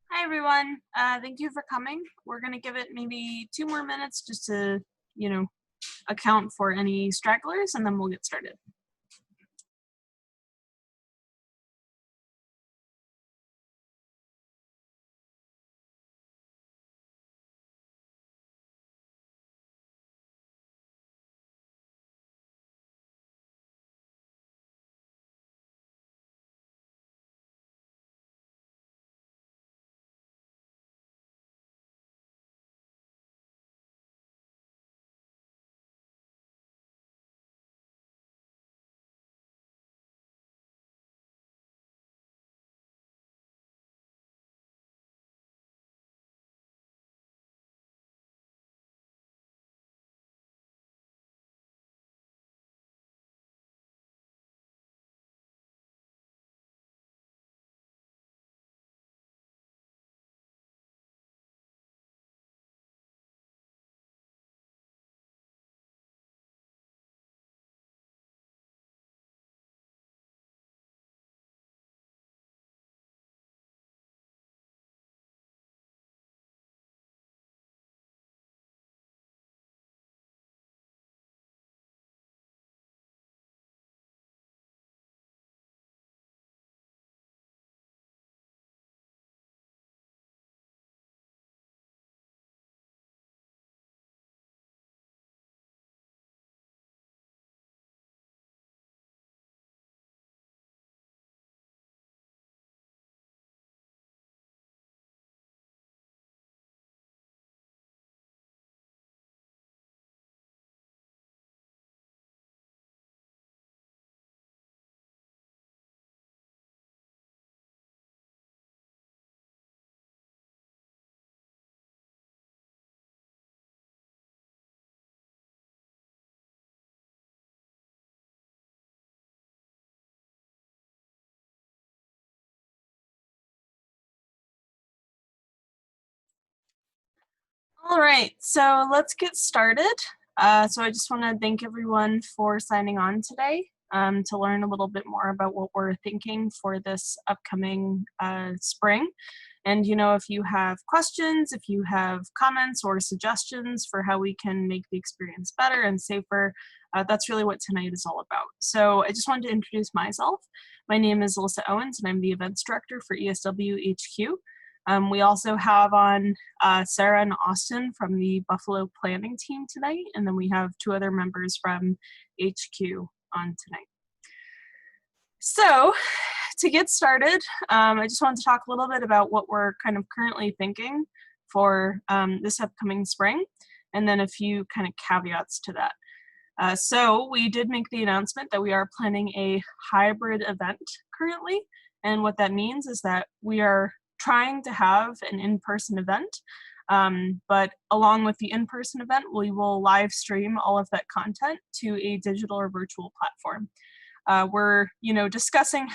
Hi everyone. Thank you for coming. We're gonna give it maybe 2 more minutes just to, you know, account for any stragglers, and then we'll get started. All right, so let's get started. So I just want to thank everyone for signing on today to learn a little bit more about what we're thinking for this upcoming spring. And if you have questions, if you have comments or suggestions for how we can make the experience better and safer, that's really what tonight is all about. So I just wanted to introduce myself. My name is Alyssa Owens, and I'm the events director for ESWHQ. We also have on Sarah and Austin from the Buffalo planning team tonight, and then we have 2 other members from HQ on tonight. So to get started, I just wanted to talk a little bit about what we're kind of currently thinking for this upcoming spring, and then a few kind of caveats to that. So we did make the announcement that we are planning a hybrid event currently, and what that means is that we are trying to have an in-person event, but along with the in-person event, we will live stream all of that content to a digital or virtual platform. We're discussing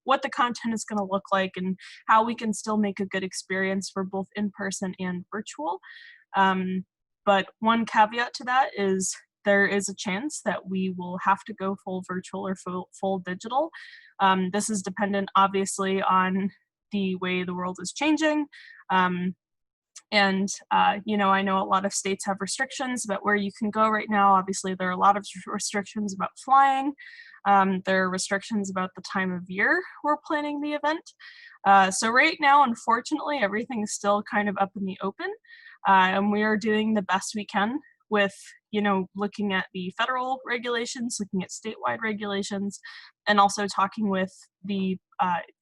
what the content is going to look like and how we can still make a good experience for both in-person and virtual. But one caveat to that is there is a chance that we will have to go full virtual or full digital. This is dependent, obviously, on the way the world is changing. I know a lot of states have restrictions about where you can go right now. Obviously, there are a lot of restrictions about flying. There are restrictions about the time of year we're planning the event. So right now, unfortunately, everything is still kind of up in the open. And we are doing the best we can with, looking at the federal regulations, looking at statewide regulations, and also talking with the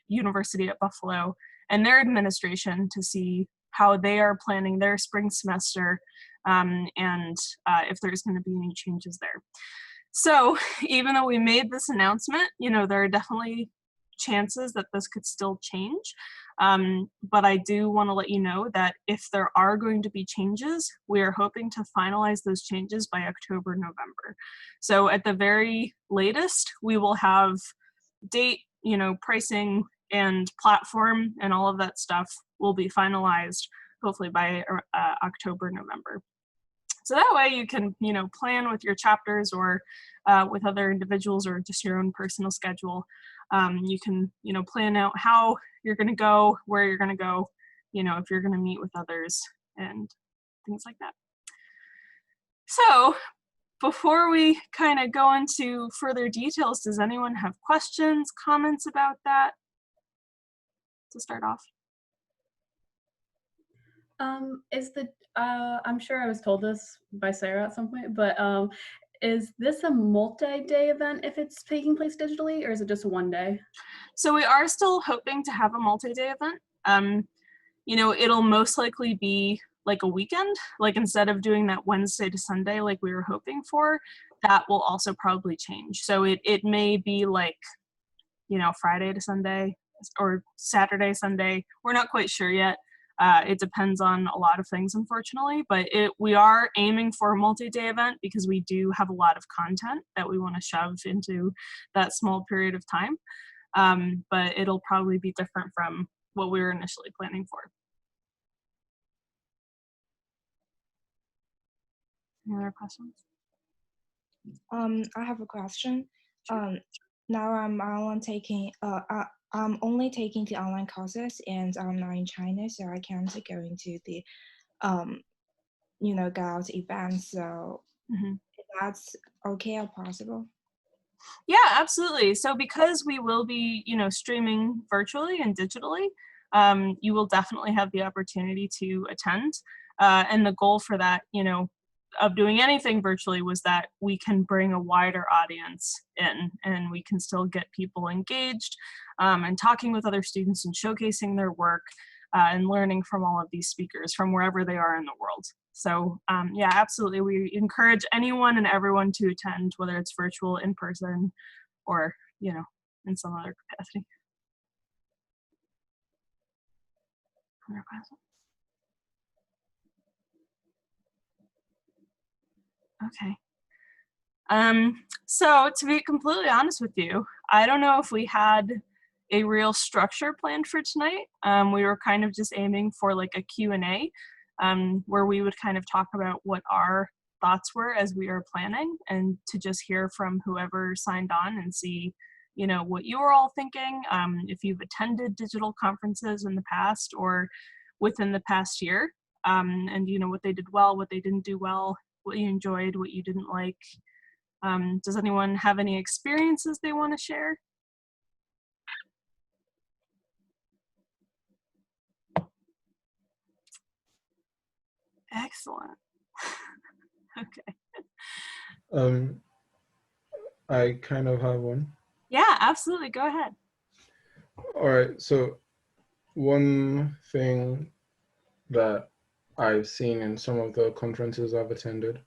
University at Buffalo and their administration to see how they are planning their spring semester and if there's going to be any changes there. So even though we made this announcement, there are definitely chances that this could still change. But I do want to let you know that if there are going to be changes, we are hoping to finalize those changes by October, November. So at the very latest, we will have date, pricing and platform and all of that stuff will be finalized hopefully by October, November. So that way you can, plan with your chapters or with other individuals or just your own personal schedule. You can, plan out how you're going to go, where you're going to go, if you're going to meet with others and things like that. So before we kind of go into further details, does anyone have questions, comments about that to start off? I'm sure I was told this by Sarah at some point, but is this a multi-day event if it's taking place digitally, or is it just a one day? So we are still hoping to have a multi-day event. It'll most likely be like a weekend, like instead of doing that Wednesday to Sunday like we were hoping for, that will also probably change. So it may be like, Friday to Sunday or Saturday, Sunday. We're not quite sure yet. It depends on a lot of things, unfortunately, but we are aiming for a multi-day event because we do have a lot of content that we want to shove into that small period of time. But it'll probably be different from what we were initially planning for. Any other questions? I have a question. Now I'm only taking the online courses, and I'm not in China, so I can't go into the go out events. So if that's okay or possible. Yeah, absolutely. So because we will be, streaming virtually and digitally, you will definitely have the opportunity to attend. And the goal for that, of doing anything virtually was that we can bring a wider audience in and we can still get people engaged and talking with other students and showcasing their work and learning from all of these speakers from wherever they are in the world. So yeah, absolutely. We encourage anyone and everyone to attend, whether it's virtual, in person, or, in some other capacity. Other questions? Okay. So to be completely honest with you, I don't know if we had a real structure planned for tonight. We were kind of just aiming for like a Q&A where we would kind of talk about what our thoughts were as we were planning and to just hear from whoever signed on and see, what you were all thinking, if you've attended digital conferences in the past or within the past year, and what they did well, what they didn't do well, what you enjoyed, what you didn't like. Does anyone have any experiences they want to share? Excellent. Okay. I kind of have one. Yeah, absolutely. Go ahead. All right. So one thing that I've seen in some of the conferences I've attended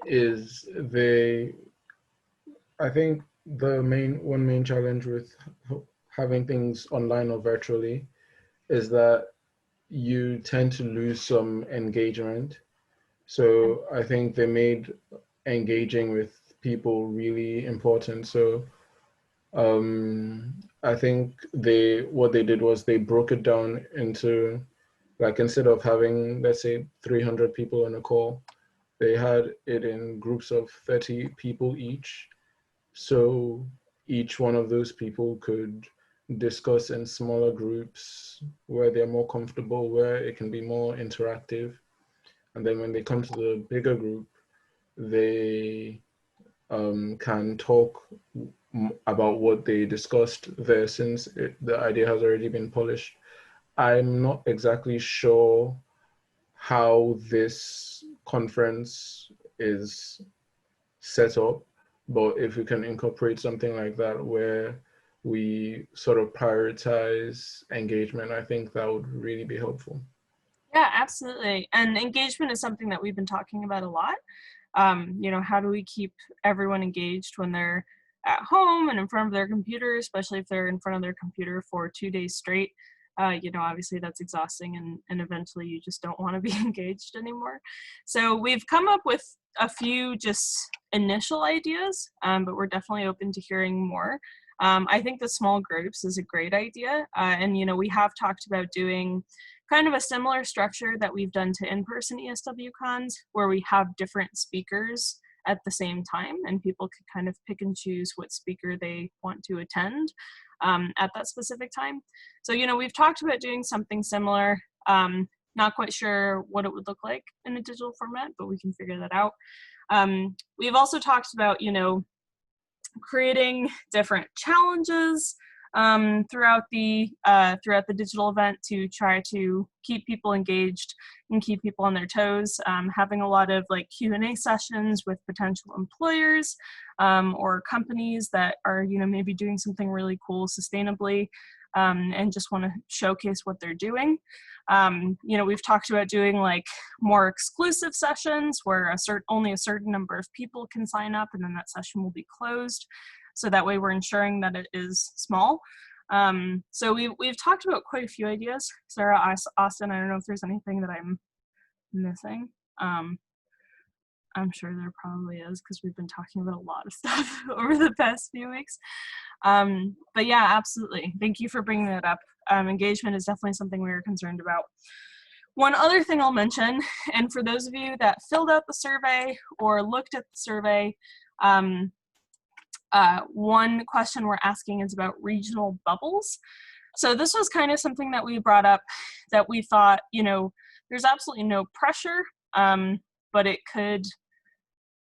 is I think one main challenge with having things online or virtually is that you tend to lose some engagement. So I think they made engaging with people really important. So I think what they did was they broke it down into, like, instead of having, let's say, 300 people on a call, they had it in groups of 30 people each. So each one of those people could discuss in smaller groups where they're more comfortable, where it can be more interactive. And then when they come to the bigger group, they can talk about what they discussed there, since the idea has already been polished. I'm not exactly sure how this conference is set up, but if we can incorporate something like that where we sort of prioritize engagement, I think that would really be helpful. Yeah, absolutely. And engagement is something that we've been talking about a lot. How do we keep everyone engaged when they're at home and in front of their computer, especially if they're in front of their computer for 2 days straight? Obviously that's exhausting and eventually you just don't want to be engaged anymore. So we've come up with a few just initial ideas, but we're definitely open to hearing more. I think the small groups is a great idea. And we have talked about doing kind of a similar structure that we've done to in-person ESWcons, where we have different speakers at the same time and people could kind of pick and choose what speaker they want to attend. at that specific time. So, we've talked about doing something similar. Not quite sure what it would look like in a digital format, but we can figure that out. We've also talked about, creating different challenges throughout the digital event to try to keep people engaged and keep people on their toes. Having a lot of like Q&A sessions with potential employers or companies that are maybe doing something really cool sustainably and just want to showcase what they're doing. We've talked about doing like more exclusive sessions where only a certain number of people can sign up, and then that session will be closed. So that way we're ensuring that it is small. So we've talked about quite a few ideas. Sarah, Austin, I don't know if there's anything that I'm missing. I'm sure there probably is because we've been talking about a lot of stuff over the past few weeks. But yeah, absolutely. Thank you for bringing that up. Engagement is definitely something we were concerned about. One other thing I'll mention, and for those of you that filled out the survey or looked at the survey, one question we're asking is about regional bubbles. So this was kind of something that we brought up that we thought, there's absolutely no pressure, but it could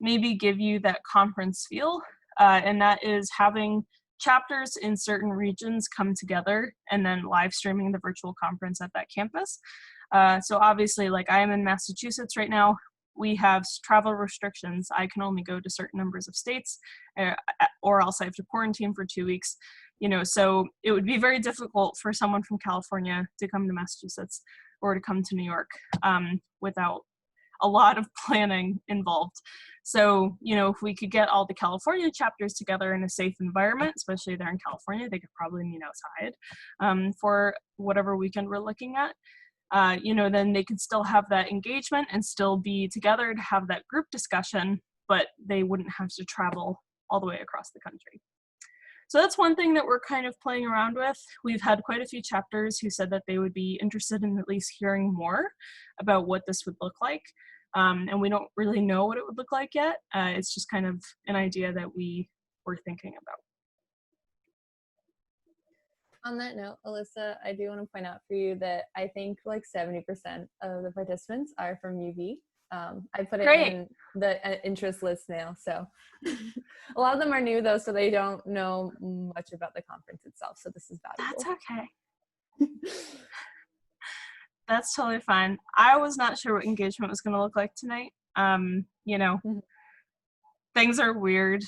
maybe give you that conference feel, and that is having chapters in certain regions come together and then live streaming the virtual conference at that campus. So obviously, like I am in Massachusetts right now, we have travel restrictions. I can only go to certain numbers of states, or else I have to quarantine for 2 weeks. So it would be very difficult for someone from California to come to Massachusetts or to come to New York without a lot of planning involved. So, if we could get all the California chapters together in a safe environment, especially there in California, they could probably meet outside for whatever weekend we're looking at. Then they could still have that engagement and still be together to have that group discussion, but they wouldn't have to travel all the way across the country. So that's one thing that we're kind of playing around with. We've had quite a few chapters who said that they would be interested in at least hearing more about what this would look like. And we don't really know what it would look like yet. It's just kind of an idea that we were thinking about. On that note, Alyssa, I do want to point out for you that I think like 70% of the participants are from UV. I put it in the interest list now. So a lot of them are new though, so they don't know much about the conference itself. So this is valuable. That's okay. That's totally fine. I was not sure what engagement was going to look like tonight. Things are weird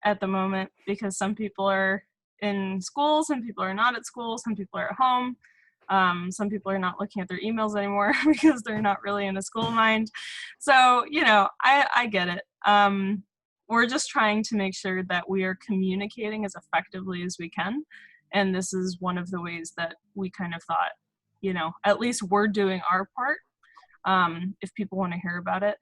at the moment because some people are in school, some people are not at school, some people are at home. Some people are not looking at their emails anymore because they're not really in a school mind. So, I get it. We're just trying to make sure that we are communicating as effectively as we can. And this is one of the ways that we kind of thought, at least we're doing our part. If people want to hear about it,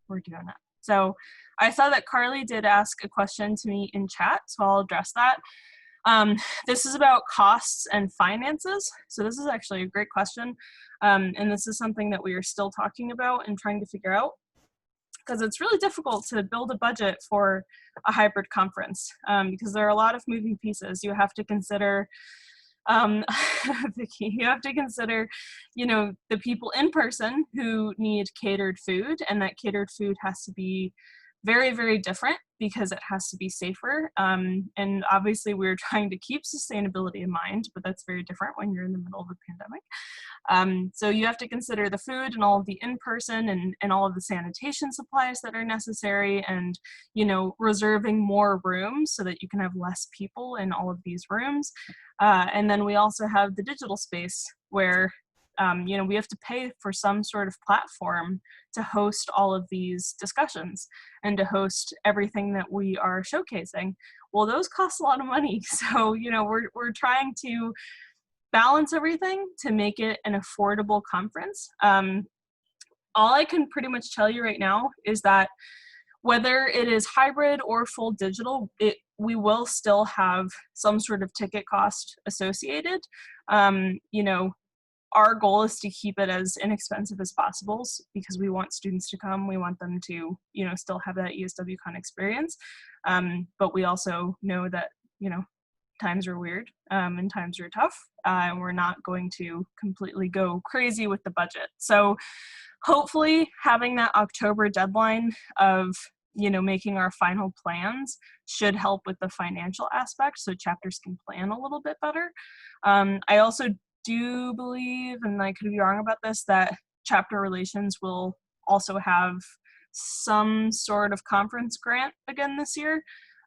we're doing it. So I saw that Carly did ask a question to me in chat, so I'll address that. This is about costs and finances. So this is actually a great question. And this is something that we are still talking about and trying to figure out, because it's really difficult to build a budget for a hybrid conference because there are a lot of moving pieces. You have to consider Vicky, you have to consider, the people in person who need catered food, and that catered food has to be very, very different because it has to be safer. And obviously we're trying to keep sustainability in mind, but that's very different when you're in the middle of a pandemic. So you have to consider the food and all of the in-person and all of the sanitation supplies that are necessary, and, reserving more rooms so that you can have less people in all of these rooms. And then we also have the digital space where, we have to pay for some sort of platform to host all of these discussions and to host everything that we are showcasing. Well, those cost a lot of money. So, we're trying to balance everything to make it an affordable conference. All I can pretty much tell you right now is that whether it is hybrid or full digital, we will still have some sort of ticket cost associated. Our goal is to keep it as inexpensive as possible because we want students to come. We want them to, still have that ESWcon experience. But we also know that times are weird and times are tough, and we're not going to completely go crazy with the budget. So hopefully having that October deadline of making our final plans should help with the financial aspect so chapters can plan a little bit better. I also do believe, and I could be wrong about this, that chapter relations will also have some sort of conference grant again this year.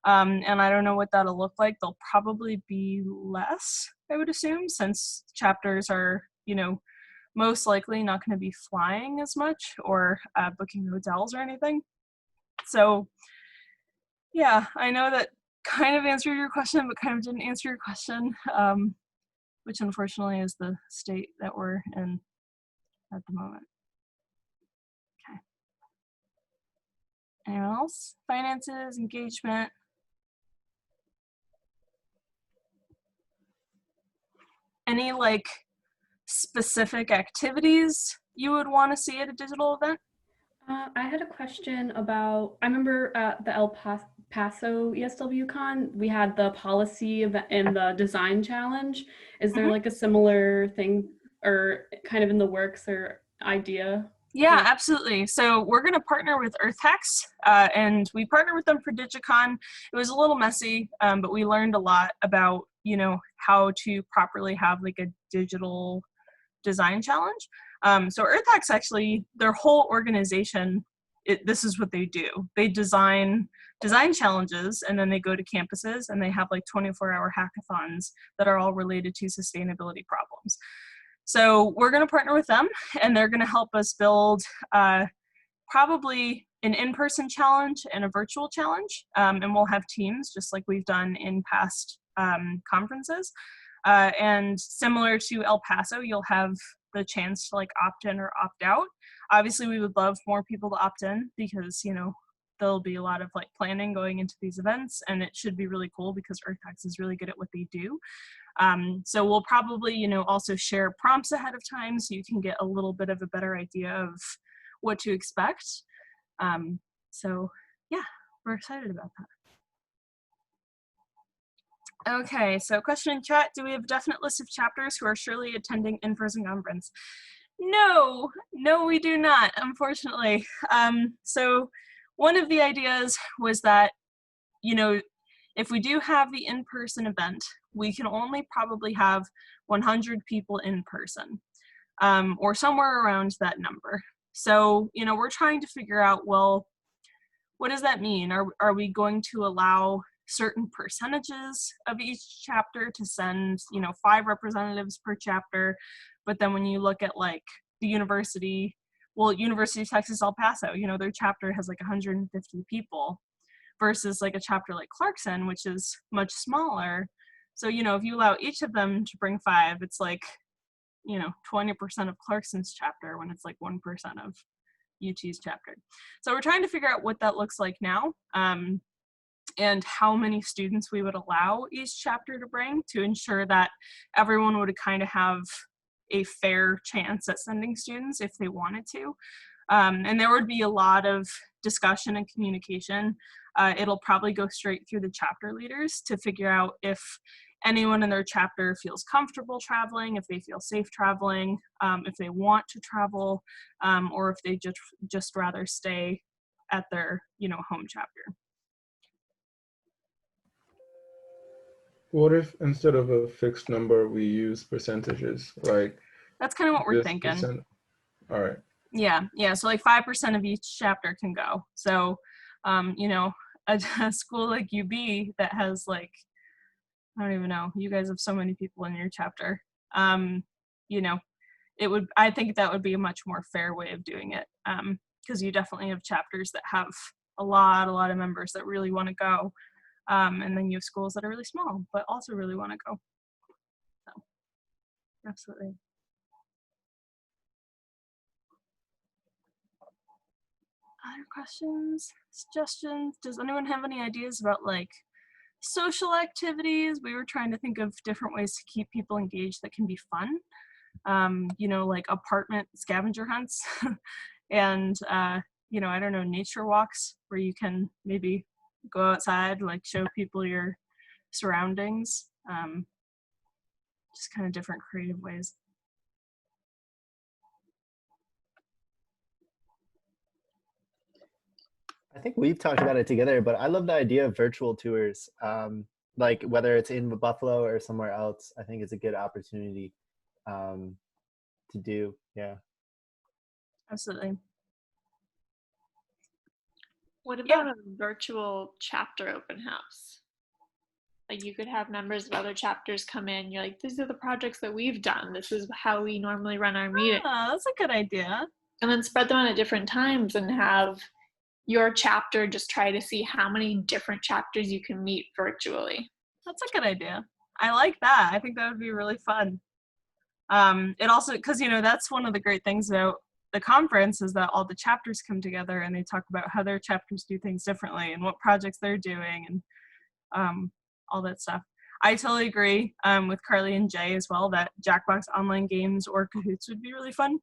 And I don't know what that'll look like. They'll probably be less, I would assume, since chapters are, most likely not going to be flying as much or booking hotels or anything. So yeah, I know that kind of answered your question, but kind of didn't answer your question, which unfortunately is the state that we're in at the moment. Okay. Anyone else? Finances, engagement. Any specific activities you would want to see at a digital event? I had a question about, I remember at the El Paso ESWcon, we had the policy event and the design challenge. Is there a similar thing or kind of in the works or idea? Yeah, absolutely. So we're going to partner with EarthHacks, and we partnered with them for DigiCon. It was a little messy, but we learned a lot about, how to properly have a digital design challenge. So EarthHacks actually, their whole organization, this is what they do. They design challenges, and then they go to campuses and they have 24-hour hackathons that are all related to sustainability problems. So we're going to partner with them, and they're going to help us build probably an in-person challenge and a virtual challenge, and we'll have teams just like we've done in past conferences. And similar to El Paso, you'll have the chance to opt in or opt out. Obviously, we would love more people to opt in because, there'll be a lot of planning going into these events, and it should be really cool because EarthHacks is really good at what they do. So we'll probably, also share prompts ahead of time so you can get a little bit of a better idea of what to expect. So yeah, we're excited about that. Okay, so question in chat, do we have a definite list of chapters who are surely attending in-person conference? No, we do not, unfortunately. So one of the ideas was that, if we do have the in-person event, we can only probably have 100 people in person, or somewhere around that number. So, we're trying to figure out, well, what does that mean? Are we going to allow certain percentages of each chapter to send, 5 representatives per chapter? But then when you look at the university, University of Texas El Paso, their chapter has 150 people versus a chapter like Clarkson, which is much smaller. So, if you allow each of them to bring 5, it's 20% of Clarkson's chapter when it's 1% of UT's chapter. So we're trying to figure out what that looks like now, and how many students we would allow each chapter to bring to ensure that everyone would kind of have a fair chance at sending students if they wanted to. And there would be a lot of discussion and communication. It'll probably go straight through the chapter leaders to figure out if anyone in their chapter feels comfortable traveling, if they feel safe traveling, if they want to travel, or if they just rather stay at their home chapter. What if instead of a fixed number we use percentages? That's kind of what we're thinking. All right. Yeah. So 5% of each chapter can go. So a school like UB that has I don't even know, you guys have so many people in your chapter. I think that would be a much more fair way of doing it, because you definitely have chapters that have a lot of members that really want to go, and then you have schools that are really small but also really want to go. So absolutely. Other questions, suggestions? Does anyone have any ideas about social activities? We were trying to think of different ways to keep people engaged that can be fun. Apartment scavenger hunts and I don't know, nature walks where you can maybe go outside, show people your surroundings, just kind of different creative ways. I think we've talked about it together, but I love the idea of virtual tours. Like whether it's in Buffalo or somewhere else, I think it's a good opportunity to do. Yeah. Absolutely. What about a virtual chapter open house? Like you could have members of other chapters come in. You're like, these are the projects that we've done. This is how we normally run our meeting. Oh, that's a good idea. And then spread them on at different times and have your chapter just try to see how many different chapters you can meet virtually. That's a good idea. I like that. I think that would be really fun. It also, because, you know, that's one of the great things about the conference is that all the chapters come together and they talk about how their chapters do things differently and what projects they're doing and all that stuff. I totally agree with Carly and Jay as well that Jackbox online games or Kahoots would be really fun.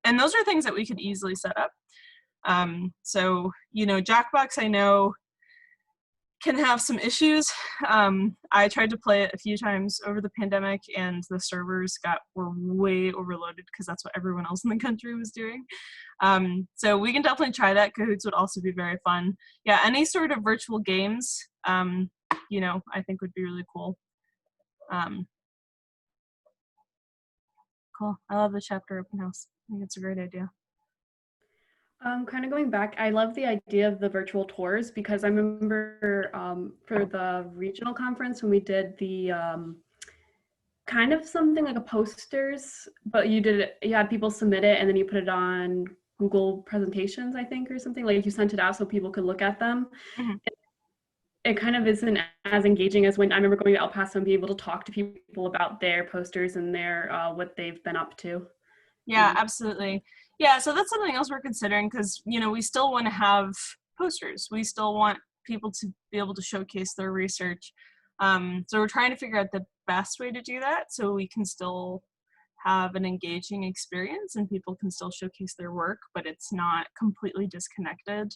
And those are things that we could easily set up. So, you know, Jackbox I know can have some issues. I tried to play it a few times over the pandemic and the servers were way overloaded because that's what everyone else in the country was doing. So we can definitely try that. Kahoots would also be very fun. Yeah, any sort of virtual games, you know, I think would be really cool. Cool. I love the chapter open house. I think it's a great idea. Kind of going back, I love the idea of the virtual tours because I remember for the regional conference when we did the kind of something like a posters, but you had people submit it and then you put it on Google presentations, I think, or something, like you sent it out so people could look at them. Mm-hmm. It kind of isn't as engaging as when I remember going to El Paso and being able to talk to people about their posters and their what they've been up to. Yeah, absolutely. Yeah, so that's something else we're considering because, you know, we still want to have posters. We still want people to be able to showcase their research. So we're trying to figure out the best way to do that so we can still have an engaging experience and people can still showcase their work, but it's not completely disconnected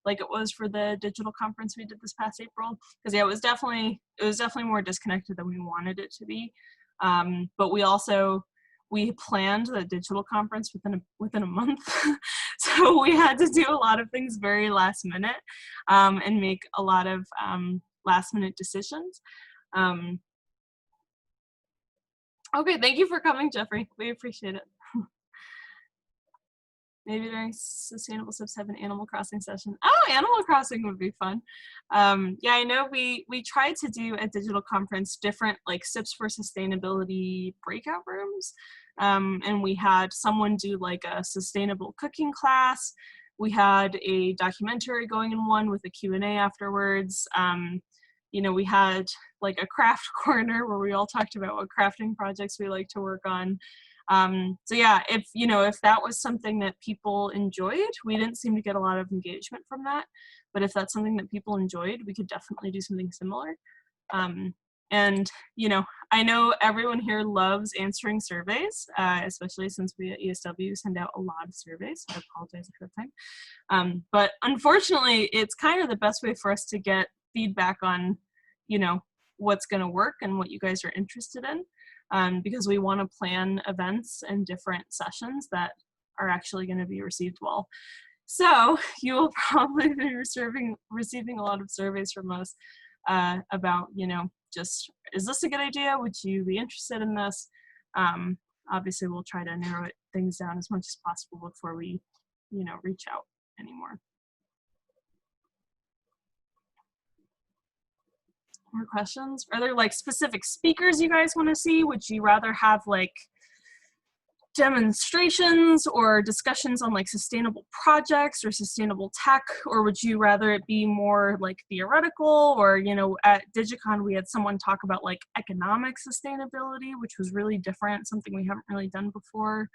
like it was for the digital conference we did this past April. Because yeah, it was definitely more disconnected than we wanted it to be. But we planned the digital conference within a month. So we had to do a lot of things very last minute and make a lot of last minute decisions. Okay, thank you for coming, Jeffrey. We appreciate it. Maybe during Sustainable Steps have an Animal Crossing session. Oh, Animal Crossing would be fun. Yeah, I know we tried to do at digital conference different like Sips for Sustainability breakout rooms. And we had someone do like a sustainable cooking class. We had a documentary going in one with a Q&A afterwards. You know, we had like a craft corner where we all talked about what crafting projects we like to work on. So yeah, if that was something that people enjoyed, we didn't seem to get a lot of engagement from that, but if that's something that people enjoyed, we could definitely do something similar. And, you know, I know everyone here loves answering surveys, especially since we at ESW send out a lot of surveys, so I apologize ahead of time. But unfortunately, it's kind of the best way for us to get feedback on, you know, what's going to work and what you guys are interested in. Because we want to plan events and different sessions that are actually going to be received well. So you will probably be receiving a lot of surveys from us about, you know, just, is this a good idea? Would you be interested in this? Obviously, we'll try to narrow things down as much as possible before we, you know, reach out anymore. More questions? Are there like specific speakers you guys want to see? Would you rather have like demonstrations or discussions on like sustainable projects or sustainable tech, or would you rather it be more like theoretical? Or, you know, at DigiCon we had someone talk about like economic sustainability, which was really different, something we haven't really done before.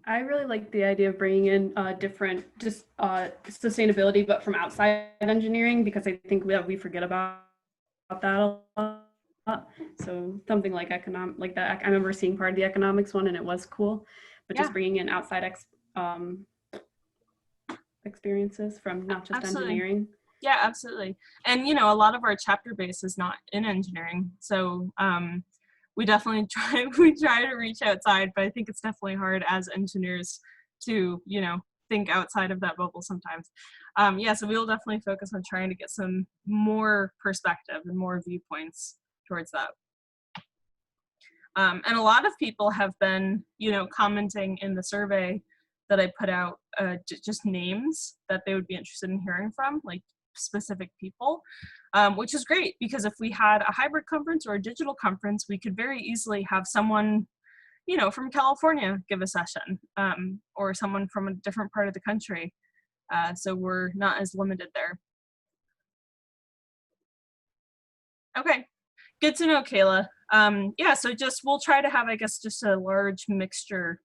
I really like the idea of bringing in different sustainability, but from outside engineering, because I think we forget about that a lot. So something like like that. I remember seeing part of the economics one and it was cool, but just bringing in outside experiences from not just Absolutely. engineering. Yeah, absolutely. And, you know, a lot of our chapter base is not in engineering. So we definitely we try to reach outside, but I think it's definitely hard as engineers to, you know, think outside of that bubble sometimes. Yeah, so we'll definitely focus on trying to get some more perspective and more viewpoints towards that. And a lot of people have been, you know, commenting in the survey that I put out, just names that they would be interested in hearing from, like specific people, which is great because if we had a hybrid conference or a digital conference, we could very easily have someone, you know, from California give a session, or someone from a different part of the country. So we're not as limited there. Okay, good to know, Kayla. Yeah, so just we'll try to have, I guess, just a large mixture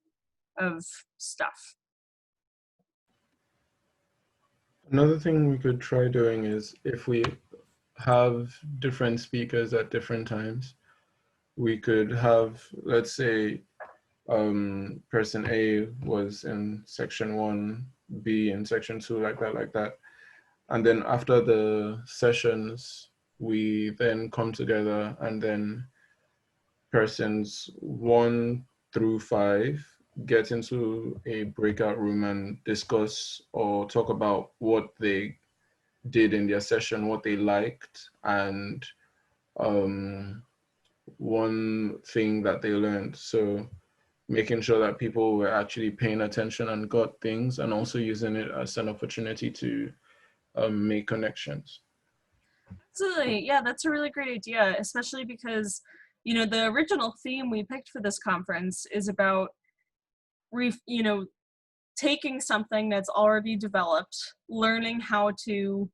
of stuff. Another thing we could try doing is if we have different speakers at different times, we could have, let's say, person A was in section 1, B in section 2, like that. And then after the sessions, we then come together and then persons 1 through 5 get into a breakout room and discuss or talk about what they did in their session, what they liked, and one thing that they learned. So making sure that people were actually paying attention and got things, and also using it as an opportunity to make connections. Absolutely, yeah, that's a really great idea, especially because, you know, the original theme we picked for this conference is about, you know, taking something that's already developed, learning how to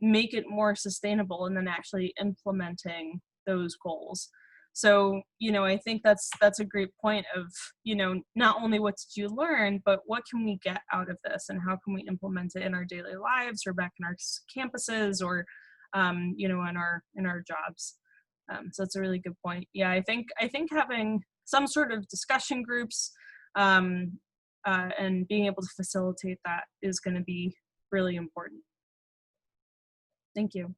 make it more sustainable, and then actually implementing those goals. So, you know, I think that's a great point of, you know, not only what did you learn, but what can we get out of this and how can we implement it in our daily lives or back in our campuses or, you know, in our jobs. So that's a really good point. Yeah, I think having some sort of discussion groups, and being able to facilitate that is going to be really important. Thank you.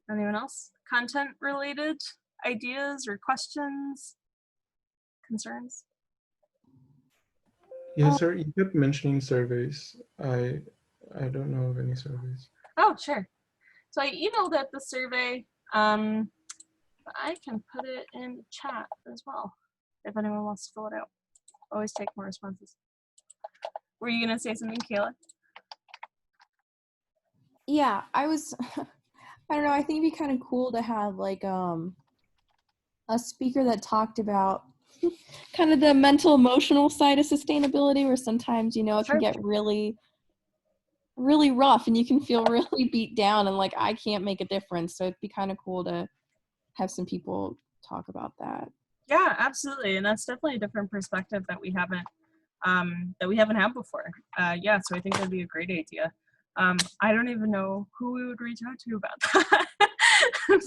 Anyone else? Content related ideas or questions, concerns? Yes, sir. You kept mentioning surveys. I don't know of any surveys. Oh, sure. So I emailed out the survey. I can put it in the chat as well if anyone wants to fill it out. Always take more responses. Were you gonna say something, Kayla? Yeah, I was, I don't know, I think it'd be kind of cool to have like a speaker that talked about kind of the mental emotional side of sustainability, where sometimes, you know, it can get really rough and you can feel really beat down and like I can't make a difference. So it'd be kind of cool to have some people talk about that. Yeah, absolutely, and that's definitely a different perspective that we haven't had before. Yeah, so I think that'd be a great idea. I don't even know who we would reach out to about that,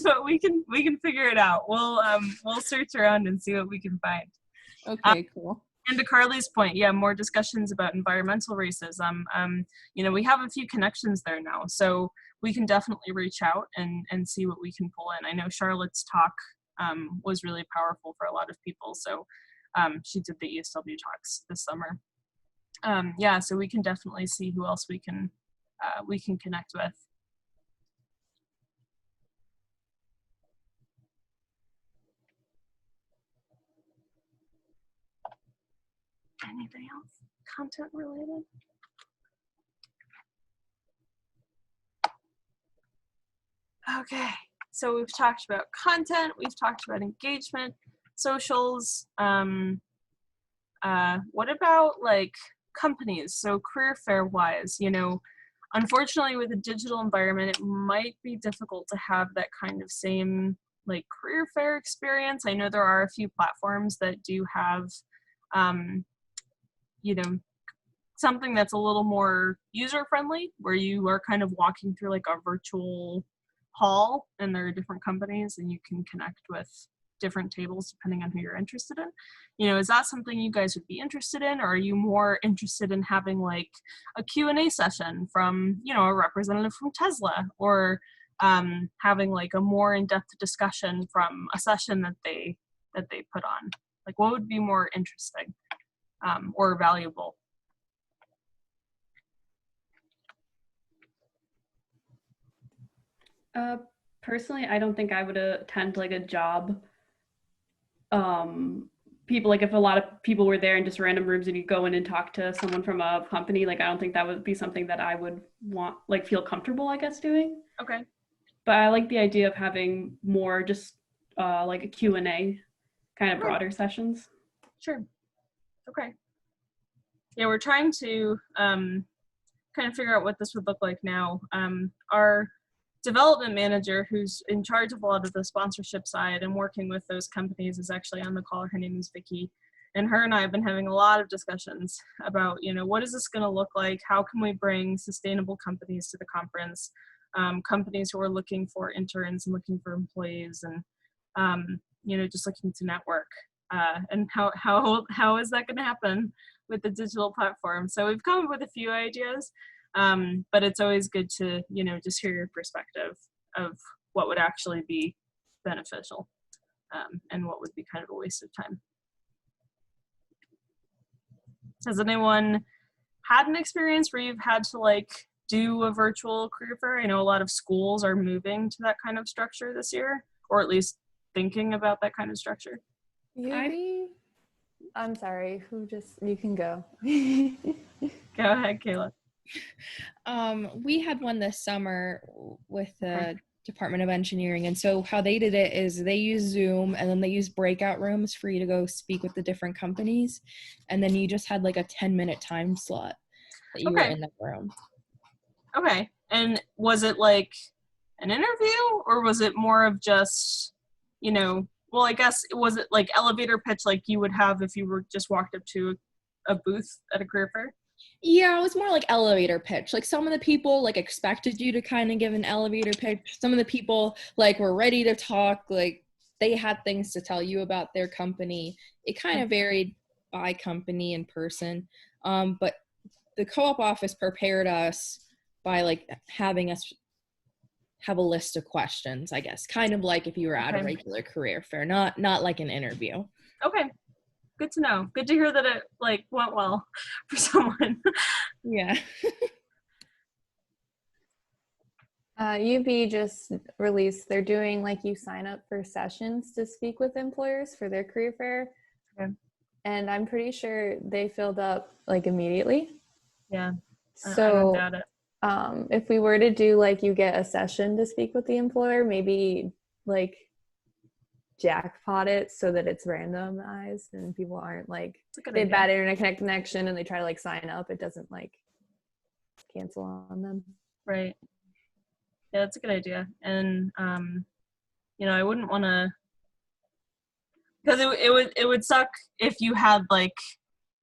but we can figure it out. We'll search around and see what we can find. Okay, cool. And to Carly's point, yeah, more discussions about environmental racism. You know, we have a few connections there now, so we can definitely reach out and see what we can pull in. I know Charlotte's talk was really powerful for a lot of people, so she did the ESW talks this summer. Yeah, so we can definitely see who else we can connect with. Anything else content related? Okay, so we've talked about content, we've talked about engagement, socials. What about like companies? So career fair wise, you know, unfortunately with a digital environment, it might be difficult to have that kind of same like career fair experience. I know there are a few platforms that do have, you know, something that's a little more user friendly, where you are kind of walking through like a virtual hall and there are different companies and you can connect with different tables depending on who you're interested in. You know, is that something you guys would be interested in, or are you more interested in having like a Q&A session from, you know, a representative from Tesla, or having like a more in-depth discussion from a session that they put on? Like, what would be more interesting or valuable? Personally, I don't think I would attend like a job. People, like if a lot of people were there in just random rooms and you go in and talk to someone from a company, like I don't think that would be something that I would want, like feel comfortable, I guess, doing. Okay. But I like the idea of having more just like a Q&A kind of broader sessions. Sure. Okay. Yeah, we're trying to kind of figure out what this would look like now. Our development manager, who's in charge of a lot of the sponsorship side and working with those companies, is actually on the call. Her name is Vicky, and her and I have been having a lot of discussions about, you know, what is this going to look like? How can we bring sustainable companies to the conference? Companies who are looking for interns and looking for employees, and you know, just looking to network. And how is that going to happen with the digital platform? So we've come up with a few ideas. But it's always good to, you know, just hear your perspective of what would actually be beneficial, and what would be kind of a waste of time. Has anyone had an experience where you've had to like do a virtual career fair? I know a lot of schools are moving to that kind of structure this year, or at least thinking about that kind of structure. I'm sorry, you can go. Go ahead, Kayla. We had one this summer with the Department of Engineering, and so how they did it is they use Zoom, and then they use breakout rooms for you to go speak with the different companies, and then you just had like a 10-minute time slot that you were in that room. Okay. And was it like an interview, or was it more of just, you know, well, I guess, was it like elevator pitch like you would have if you were just walked up to a booth at a career fair? Yeah, it was more like elevator pitch. Like some of the people like expected you to kind of give an elevator pitch. Some of the people like were ready to talk, like they had things to tell you about their company. It kind of varied by company and person. But the co-op office prepared us by like having us have a list of questions, I guess, kind of like if you were at a regular career fair, not like an interview. Okay. Good to know. Good to hear that it like went well for someone. Yeah. UB just released, they're doing like you sign up for sessions to speak with employers for their career fair. Okay. And I'm pretty sure they filled up like immediately. Yeah. So I don't doubt it. If we were to do like you get a session to speak with the employer, maybe like jackpot it so that it's randomized and people aren't like they have bad internet connection and they try to like sign up, it doesn't like cancel on them. Right. Yeah, that's a good idea. And you know, I wouldn't want to, because it would suck if you had like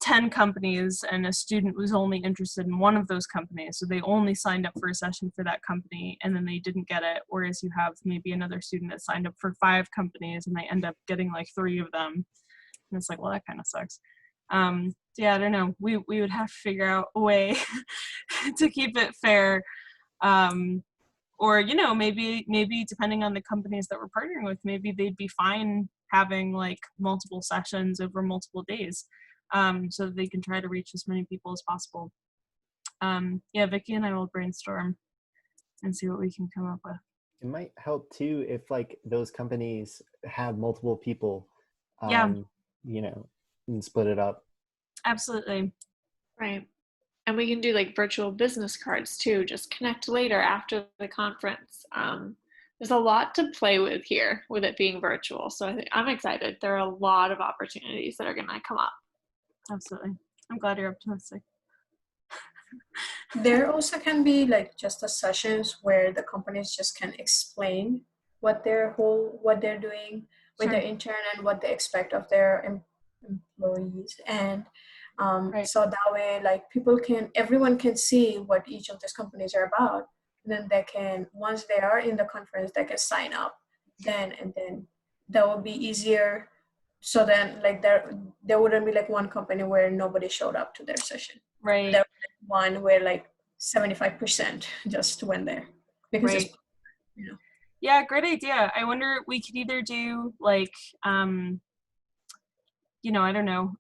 10 companies and a student was only interested in one of those companies, so they only signed up for a session for that company and then they didn't get it, whereas you have maybe another student that signed up for 5 companies and they end up getting like 3 of them, and it's like, well, that kind of sucks. Yeah, I don't know, we would have to figure out a way to keep it fair, or you know, maybe depending on the companies that we're partnering with, maybe they'd be fine having like multiple sessions over multiple days, so that they can try to reach as many people as possible. Yeah, Vicky and I will brainstorm and see what we can come up with. It might help too if like those companies have multiple people, you know, and split it up. Absolutely. Right. And we can do like virtual business cards too, just connect later after the conference. There's a lot to play with here with it being virtual. So I'm excited. There are a lot of opportunities that are going to come up. Absolutely. I'm glad you're optimistic. There also can be like just a sessions where the companies just can explain what they're doing with their intern and what they expect of their employees, and so that way like everyone can see what each of these companies are about, and then they can, once they are in the conference, they can sign up then, and then that would be easier. So then like there wouldn't be like one company where nobody showed up to their session. Right. There would be one where like 75% just went there because Right. it's, you know. Yeah, great idea. I wonder, we could either do like, you know, I don't know,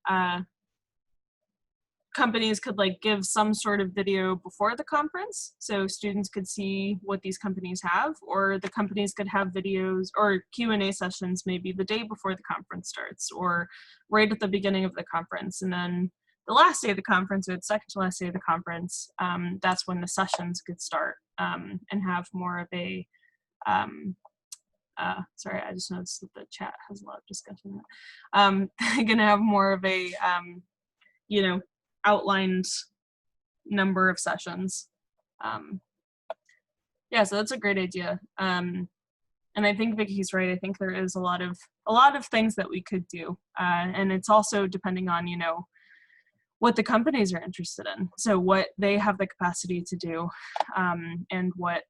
companies could like give some sort of video before the conference so students could see what these companies have, or the companies could have videos or Q&A sessions maybe the day before the conference starts or right at the beginning of the conference. And then the last day of the conference, or the second to last day of the conference, that's when the sessions could start, and have more of a, sorry, I just noticed that the chat has a lot of discussion. Gonna have more of a, you know, outlined number of sessions. Yeah, so that's a great idea. And I think Vicky's right. I think there is a lot of things that we could do, and it's also depending on, you know, what the companies are interested in. So what they have the capacity to do, and what,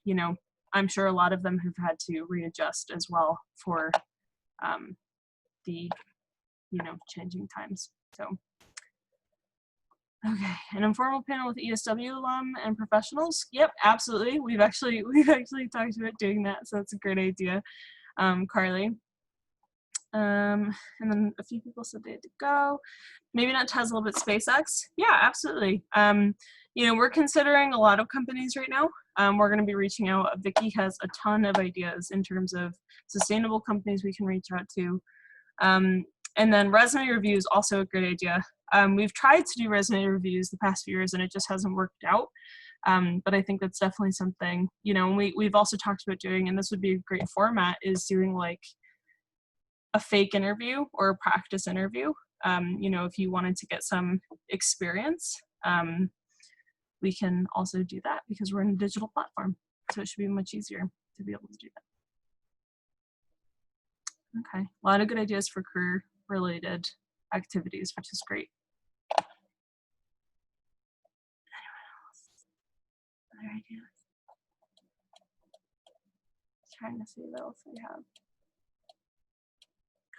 you know, I'm sure a lot of them have had to readjust as well for the, you know, changing times. So, okay, an informal panel with ESW alum and professionals. Yep, absolutely. We've actually talked about doing that, so that's a great idea, Carly. And then a few people said they had to go. Maybe not Tesla, but SpaceX. Yeah, absolutely. You know, we're considering a lot of companies right now. We're going to be reaching out. Vicky has a ton of ideas in terms of sustainable companies we can reach out to. And then resume review is also a great idea. We've tried to do resume reviews the past few years and it just hasn't worked out. But I think that's definitely something, you know, we've also talked about doing, and this would be a great format, is doing like a fake interview or a practice interview. You know, if you wanted to get some experience, we can also do that because we're in a digital platform. So it should be much easier to be able to do that. Okay, a lot of good ideas for career related activities, which is great. Anyone else? Other ideas? Trying to see what else we have.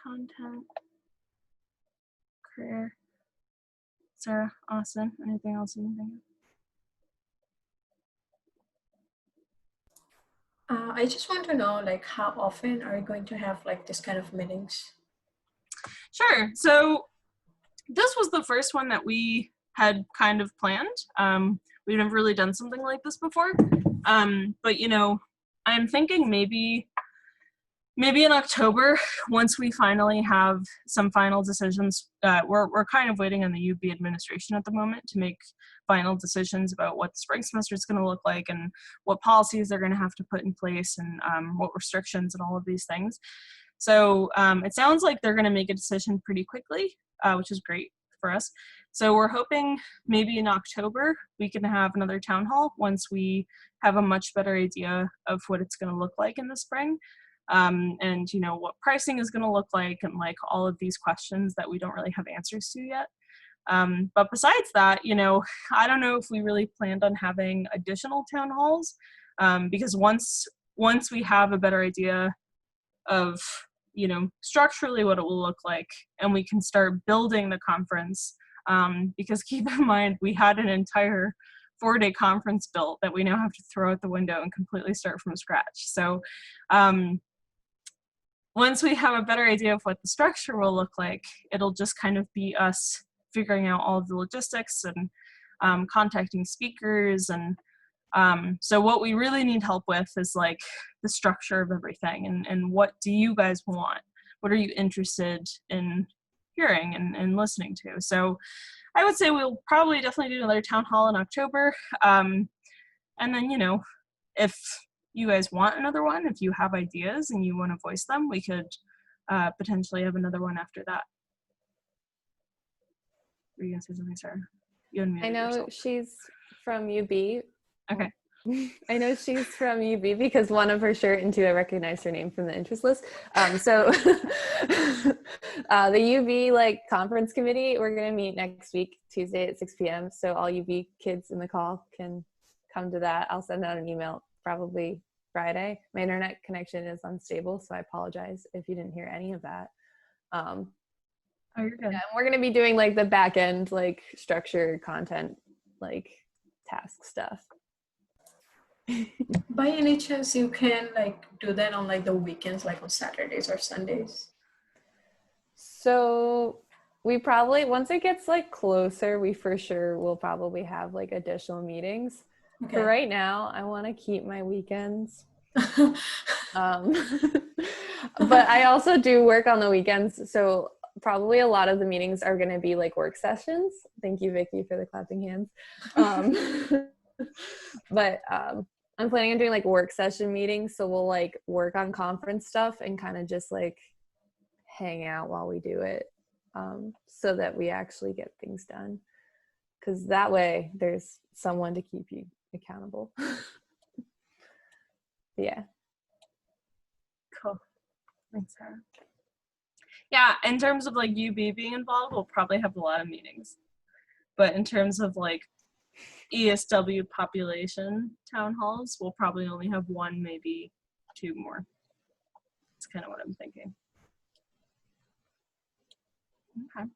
Content, career. Sarah, Austin, anything else you can think of? I just want to know, like, how often are you going to have like this kind of meetings? Sure. So this was the first one that we had kind of planned. We've never really done something like this before. But you know, I'm thinking maybe in October, once we finally have some final decisions. We're kind of waiting on the UB administration at the moment to make final decisions about what the spring semester is going to look like and what policies they're going to have to put in place and what restrictions and all of these things. So it sounds like they're going to make a decision pretty quickly, which is great for us. So we're hoping maybe in October we can have another town hall once we have a much better idea of what it's going to look like in the spring. And you know what pricing is going to look like and like all of these questions that we don't really have answers to yet. But besides that, you know, I don't know if we really planned on having additional town halls, because once we have a better idea of, you know, structurally what it will look like, and we can start building the conference, because keep in mind we had an entire 4-day conference built that we now have to throw out the window and completely start from scratch. So once we have a better idea of what the structure will look like, it'll just kind of be us figuring out all of the logistics and contacting speakers. And so what we really need help with is like the structure of everything and what do you guys want? What are you interested in hearing and listening to? So I would say we'll probably definitely do another town hall in October. And then, you know, if you guys want another one, if you have ideas and you want to voice them, we could potentially have another one after that. Were you gonna say something, Sarah? You unmuted I know yourself. she's from UB. Okay. I know she's from UB because one of her shirt and two, I recognized her name from the interest list. So the UB like conference committee, we're gonna meet next week, Tuesday at 6 p.m. So all UB kids in the call can come to that. I'll send out an email probably Friday. My internet connection is unstable, so I apologize if you didn't hear any of that. Oh, you're good. Yeah, and we're gonna be doing like the back end, like structured content, like task stuff. By any chance, you can like do that on like the weekends, like on Saturdays or Sundays? So we probably, once it gets like closer, we for sure will probably have like additional meetings. Okay. For right now, I want to keep my weekends. But I also do work on the weekends, so probably a lot of the meetings are going to be like work sessions. Thank you, Vicky, for the clapping hands. But I'm planning on doing like work session meetings, so we'll like work on conference stuff and kind of just like hang out while we do it, so that we actually get things done, because that way there's someone to keep you accountable. Yeah. Cool. Thanks, Sarah. Yeah, in terms of like UB being involved, we'll probably have a lot of meetings. But in terms of like ESW population town halls, we'll probably only have one, maybe two more. That's kind of what I'm thinking. Okay.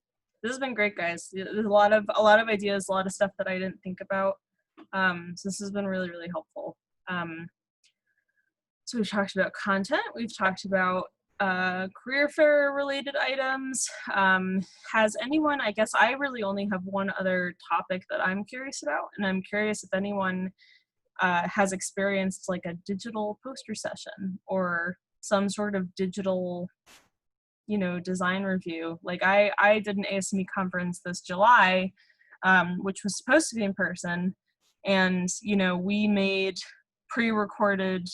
This has been great, guys. There's a lot of ideas, a lot of stuff that I didn't think about. So this has been really, really helpful. So we've talked about content. We've talked about career fair related items. Has anyone, I guess I really only have one other topic that I'm curious about, and I'm curious if anyone has experienced like a digital poster session or some sort of digital, you know, design review. Like I did an ASME conference this July, which was supposed to be in person, and you know, we made pre-recorded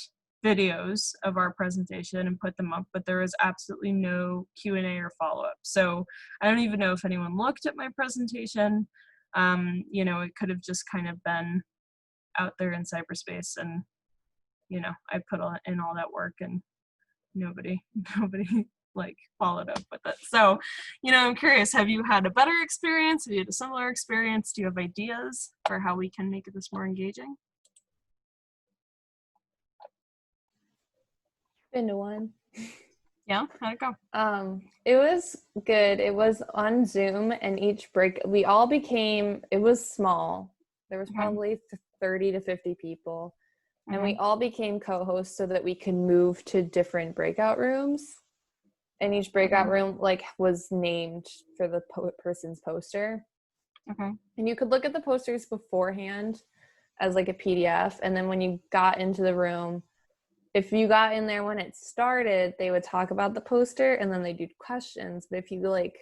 videos of our presentation and put them up, but there was absolutely no Q&A or follow-up. So I don't even know if anyone looked at my presentation. You know, it could have just kind of been out there in cyberspace, and you know, I put in all that work and nobody like followed up with it. So, you know, I'm curious, have you had a better experience? Have you had a similar experience? Do you have ideas for how we can make this more engaging? Been to one. Yeah, how'd it go? It was good. It was on Zoom, and each break we all became, it was small. There was probably 30 to 50 people, and we all became co-hosts so that we could move to different breakout rooms. And each breakout room like was named for the person's poster. Okay. And you could look at the posters beforehand as like a PDF, and then when you got into the room, if you got in there when it started, they would talk about the poster and then they do questions. But if you like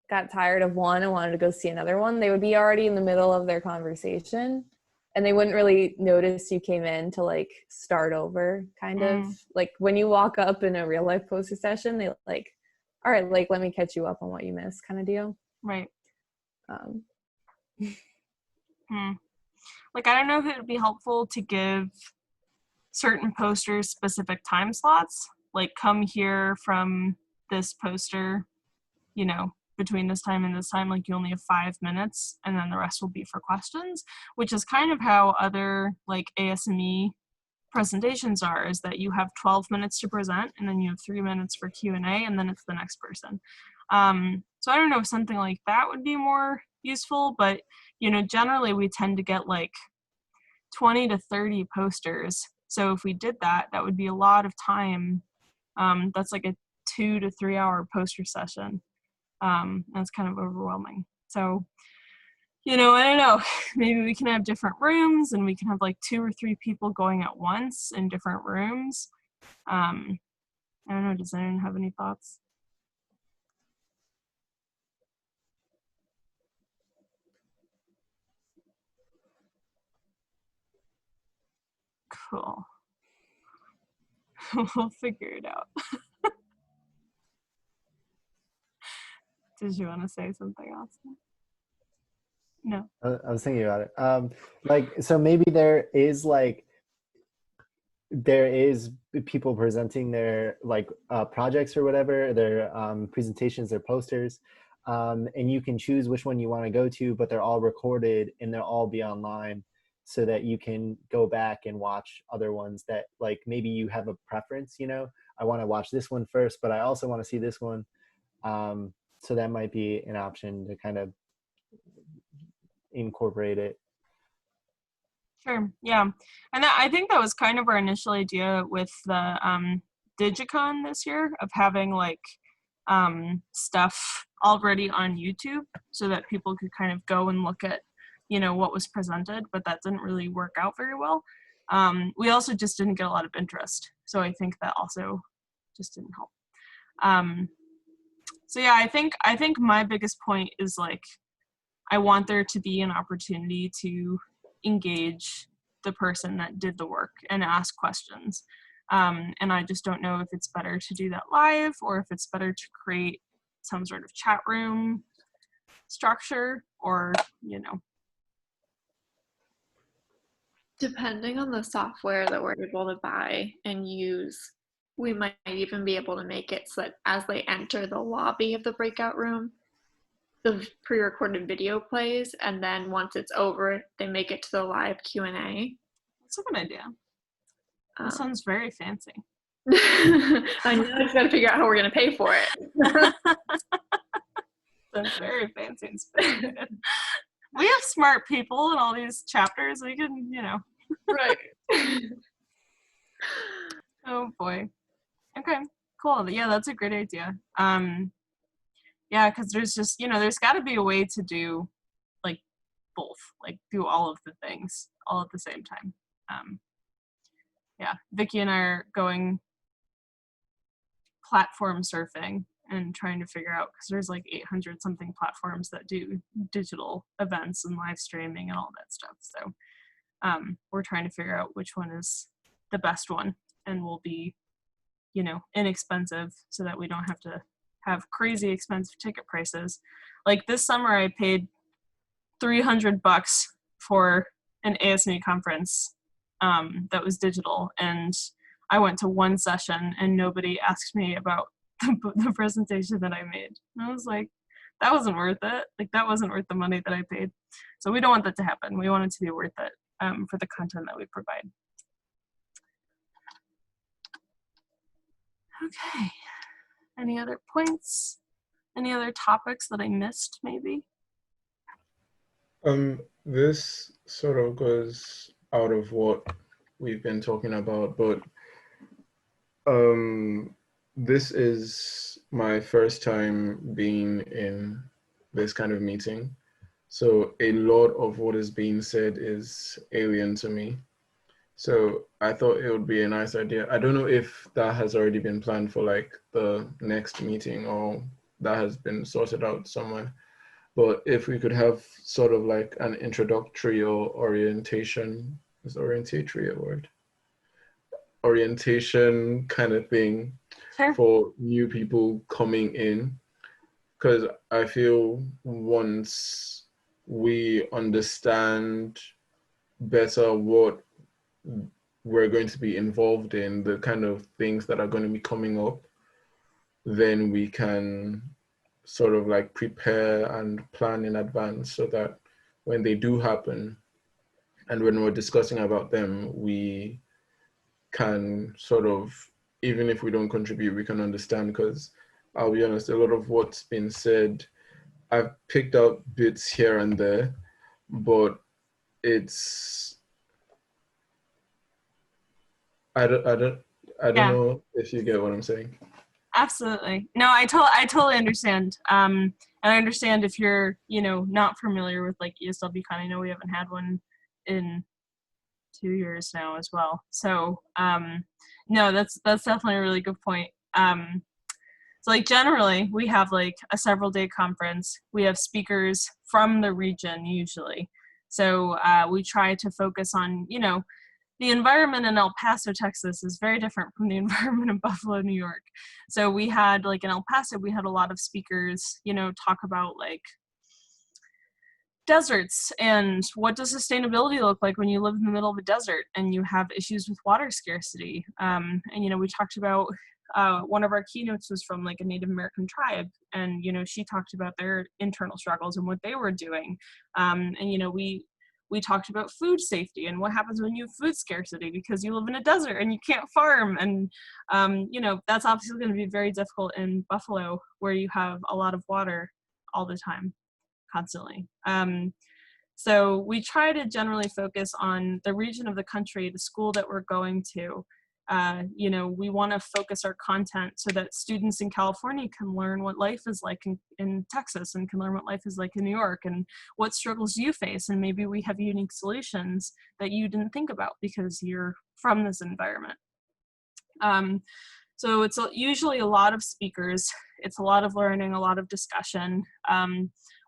got tired of one and wanted to go see another one, they would be already in the middle of their conversation, and they wouldn't really notice you came in to like start over, kind of. Like when you walk up in a real life poster session, they like, all right, like let me catch you up on what you missed, kind of deal. Right. Like, I don't know if it would be helpful to give certain posters specific time slots, like come here from this poster, you know, between this time and this time, like you only have 5 minutes and then the rest will be for questions, which is kind of how other like ASME presentations are, is that you have 12 minutes to present and then you have 3 minutes for Q&A and then it's the next person. So I don't know if something like that would be more useful, but you know, generally we tend to get like 20 to 30 posters. So if we did that, that would be a lot of time. That's like a 2 to 3 hour poster session. That's kind of overwhelming. So, you know, I don't know, maybe we can have different rooms and we can have like 2 or 3 people going at once in different rooms. I don't know, does anyone have any thoughts? Cool. We'll figure it out. Did you want to say something else? No. I was thinking about it. Like, so maybe there is people presenting their like projects or whatever, their presentations, their posters, and you can choose which one you want to go to, but they're all recorded and they'll all be online. so that you can go back and watch other ones that like maybe you have a preference, you know, I want to watch this one first, but I also want to see this one. So that might be an option to kind of incorporate it. Sure. Yeah. And I think that was kind of our initial idea with the Digicon this year, of having like stuff already on YouTube so that people could kind of go and look at, you know, what was presented, but that didn't really work out very well. We also just didn't get a lot of interest. So I think that also just didn't help. So yeah, I think my biggest point is like, I want there to be an opportunity to engage the person that did the work and ask questions. And I just don't know if it's better to do that live or if it's better to create some sort of chat room structure, or, you know. Depending on the software that we're able to buy and use, we might even be able to make it so that as they enter the lobby of the breakout room, the pre-recorded video plays, and then once it's over, they make it to the live Q&A. That's a good idea. That sounds very fancy. I know, I just got to figure out how we're going to pay for it. That's very fancy and sophisticated. We have smart people in all these chapters. We can, you know. Right. Oh boy. Okay, cool. Yeah, that's a great idea. Yeah, because there's just, you know, there's got to be a way to do like both, like do all of the things all at the same time. Yeah, Vicky and I are going platform surfing and trying to figure out, because there's like 800 something platforms that do digital events and live streaming and all that stuff. So we're trying to figure out which one is the best one and will be, you know, inexpensive, so that we don't have to have crazy expensive ticket prices. Like this summer I paid $300 for an ASME conference that was digital, and I went to one session and nobody asked me about the presentation that I made. And I was like, that wasn't worth it. Like that wasn't worth the money that I paid. So we don't want that to happen. We want it to be worth it for the content that we provide. Okay. Any other points? Any other topics that I missed, maybe? This sort of goes out of what we've been talking about, but this is my first time being in this kind of meeting. So a lot of what is being said is alien to me. So I thought it would be a nice idea. I don't know if that has already been planned for like the next meeting, or that has been sorted out somewhere. But if we could have sort of like an introductory or orientation, is orientatory a word? Orientation kind of thing. Sure. For new people coming in. Because I feel once we understand better what we're going to be involved in, the kind of things that are going to be coming up, then we can sort of like prepare and plan in advance, so that when they do happen and when we're discussing about them, we can sort of, even if we don't contribute, we can understand. Because I'll be honest, a lot of what's been said, I've picked out bits here and there, but it's, I don't know if you get what I'm saying. Absolutely. No, I totally understand. And I understand if you're, you know, not familiar with like ESWcon. I know we haven't had one in 2 years now as well. So no, that's definitely a really good point. So like generally we have like a several day conference. We have speakers from the region usually. So we try to focus on, you know, the environment in El Paso, Texas is very different from the environment in Buffalo, New York. So we had like in El Paso, we had a lot of speakers, you know, talk about like deserts and what does sustainability look like when you live in the middle of a desert and you have issues with water scarcity. And, you know, we talked about, one of our keynotes was from like a Native American tribe, and, you know, she talked about their internal struggles and what they were doing. And, you know, we we talked about food safety and what happens when you have food scarcity because you live in a desert and you can't farm. And, you know, that's obviously going to be very difficult in Buffalo where you have a lot of water all the time, constantly. So we try to generally focus on the region of the country, the school that we're going to. You know, we want to focus our content so that students in California can learn what life is like in Texas and can learn what life is like in New York and what struggles you face. And maybe we have unique solutions that you didn't think about because you're from this environment. So it's usually a lot of speakers. It's a lot of learning, a lot of discussion.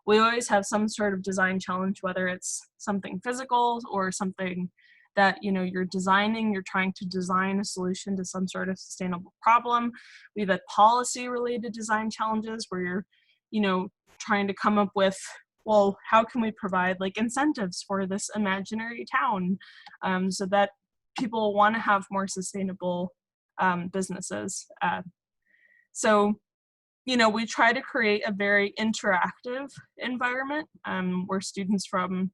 We always have some sort of design challenge, whether it's something physical or something that, you know, you're designing, you're trying to design a solution to some sort of sustainable problem. We've had policy related design challenges where you're, you know, trying to come up with, well, how can we provide like incentives for this imaginary town so that people want to have more sustainable businesses. So, you know, we try to create a very interactive environment where students from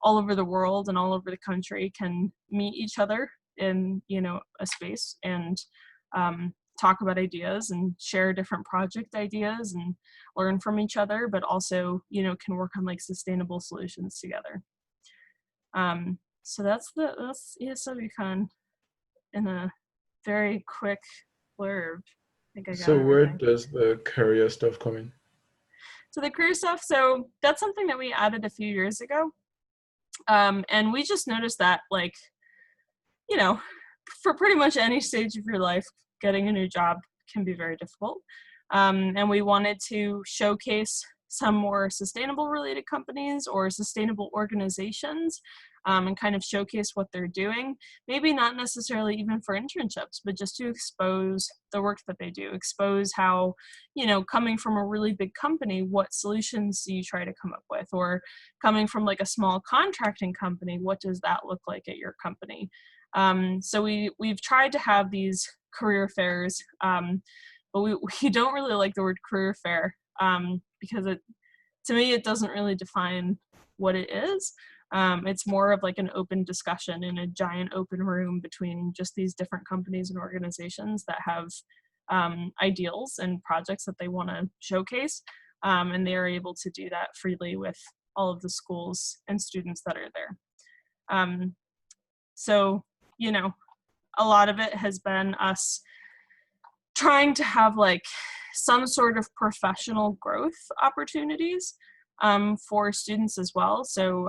all over the world and all over the country can meet each other in, you know, a space and talk about ideas and share different project ideas and learn from each other, but also, you know, can work on like sustainable solutions together. So that's ESWcon in a very quick blurb. I think I got So where everything. does the career stuff come in? So the career stuff, so that's something that we added a few years ago. And we just noticed that, like, you know, for pretty much any stage of your life, getting a new job can be very difficult. And we wanted to showcase some more sustainable related companies or sustainable organizations and kind of showcase what they're doing. Maybe not necessarily even for internships, but just to expose the work that they do, expose how, you know, coming from a really big company, what solutions do you try to come up with? Or coming from like a small contracting company, what does that look like at your company? So we've tried to have these career fairs, but we don't really like the word career fair because to me, it doesn't really define what it is. It's more of like an open discussion in a giant open room between just these different companies and organizations that have ideals and projects that they want to showcase. And they are able to do that freely with all of the schools and students that are there. So, you know, a lot of it has been us trying to have like some sort of professional growth opportunities for students as well. So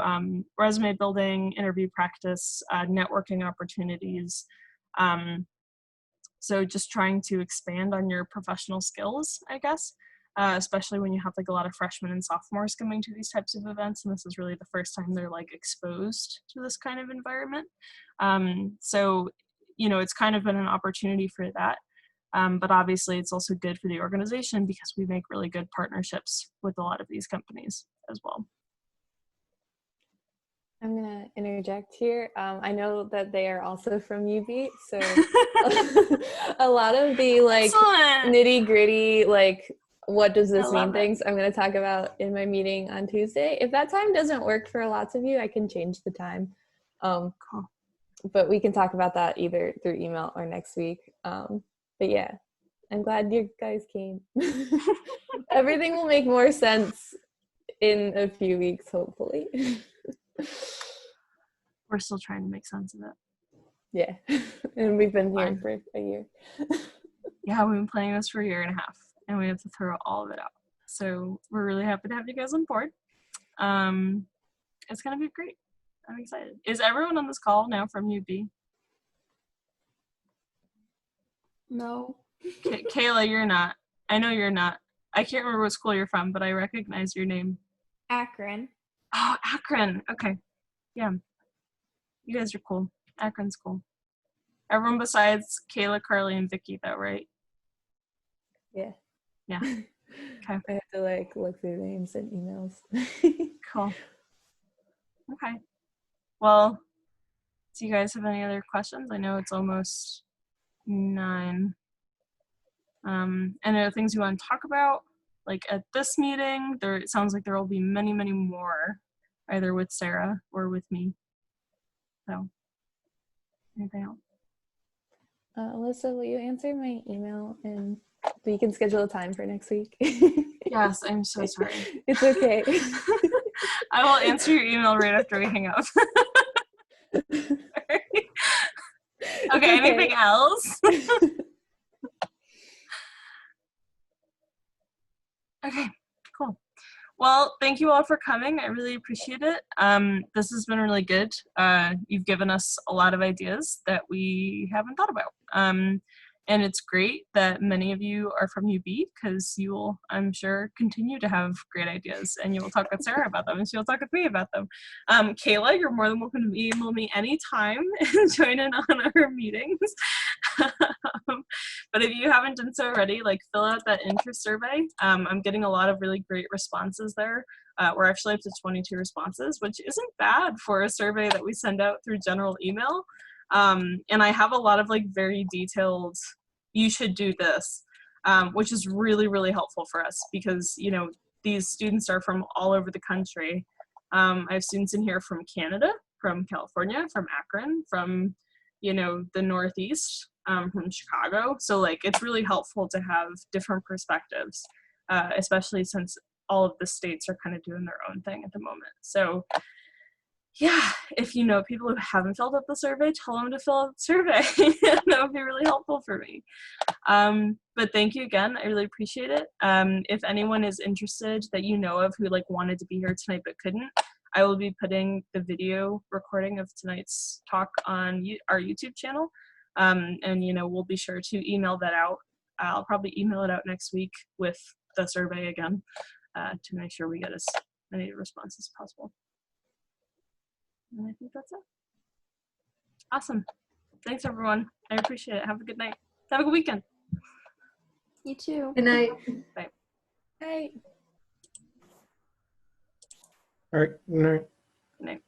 resume building, interview practice, networking opportunities. So just trying to expand on your professional skills, I guess, especially when you have like a lot of freshmen and sophomores coming to these types of events. And this is really the first time they're like exposed to this kind of environment. So, you know, it's kind of been an opportunity for that. But obviously it's also good for the organization because we make really good partnerships with a lot of these companies as well. I'm gonna interject here. I know that they are also from UB, so a lot of the like nitty gritty, like what does this mean things I'm gonna talk about in my meeting on Tuesday. If that time doesn't work for lots of you, I can change the time. Cool. But we can talk about that either through email or next week. But yeah, I'm glad you guys came. Everything will make more sense in a few weeks, hopefully. We're still trying to make sense of it. Yeah, and we've been here for a year. Yeah, we've been planning this for a year and a half, and we have to throw all of it out. So we're really happy to have you guys on board. It's gonna be great. I'm excited. Is everyone on this call now from UB? No. Kayla, you're not. I know you're not. I can't remember what school you're from, but I recognize your name. Akron. Oh, Akron. Okay. Yeah. You guys are cool. Akron's cool. Everyone besides Kayla, Carly, and Vicky, though, right? Yeah. Yeah. Okay. I have to like look through names and emails. Cool. Okay. Well, do you guys have any other questions? I know it's almost 9. Any other things you want to talk about? Like at this meeting, it sounds like there will be many, many more either with Sarah or with me. So, anything else? Alyssa, will you answer my email and we can schedule a time for next week? Yes, I'm so sorry. It's okay. I will answer your email right after we hang up. Okay, anything else? Okay, cool. Well, thank you all for coming. I really appreciate it. This has been really good. You've given us a lot of ideas that we haven't thought about. And it's great that many of you are from UB because you will, I'm sure, continue to have great ideas and you will talk with Sarah about them and she'll talk with me about them. Kayla, you're more than welcome to email me anytime and join in on our meetings. But if you haven't done so already, like fill out that interest survey. I'm getting a lot of really great responses there. We're actually up to 22 responses, which isn't bad for a survey that we send out through general email. And I have a lot of like very detailed, you should do this, which is really, really helpful for us because, you know, these students are from all over the country. I have students in here from Canada, from California, from Akron, from, you know, the Northeast, from Chicago. So like, it's really helpful to have different perspectives, especially since all of the states are kind of doing their own thing at the moment. So yeah, if you know people who haven't filled out the survey, tell them to fill out the survey. That would be really helpful for me. But thank you again. I really appreciate it. If anyone is interested that you know of who like wanted to be here tonight but couldn't, I will be putting the video recording of tonight's talk on our YouTube channel. And you know, we'll be sure to email that out. I'll probably email it out next week with the survey again to make sure we get as many responses as possible. And I think that's it. Awesome. Thanks, everyone. I appreciate it. Have a good night. Have a good weekend. You too. Good night. Bye. Bye. All right. Good night. Good night.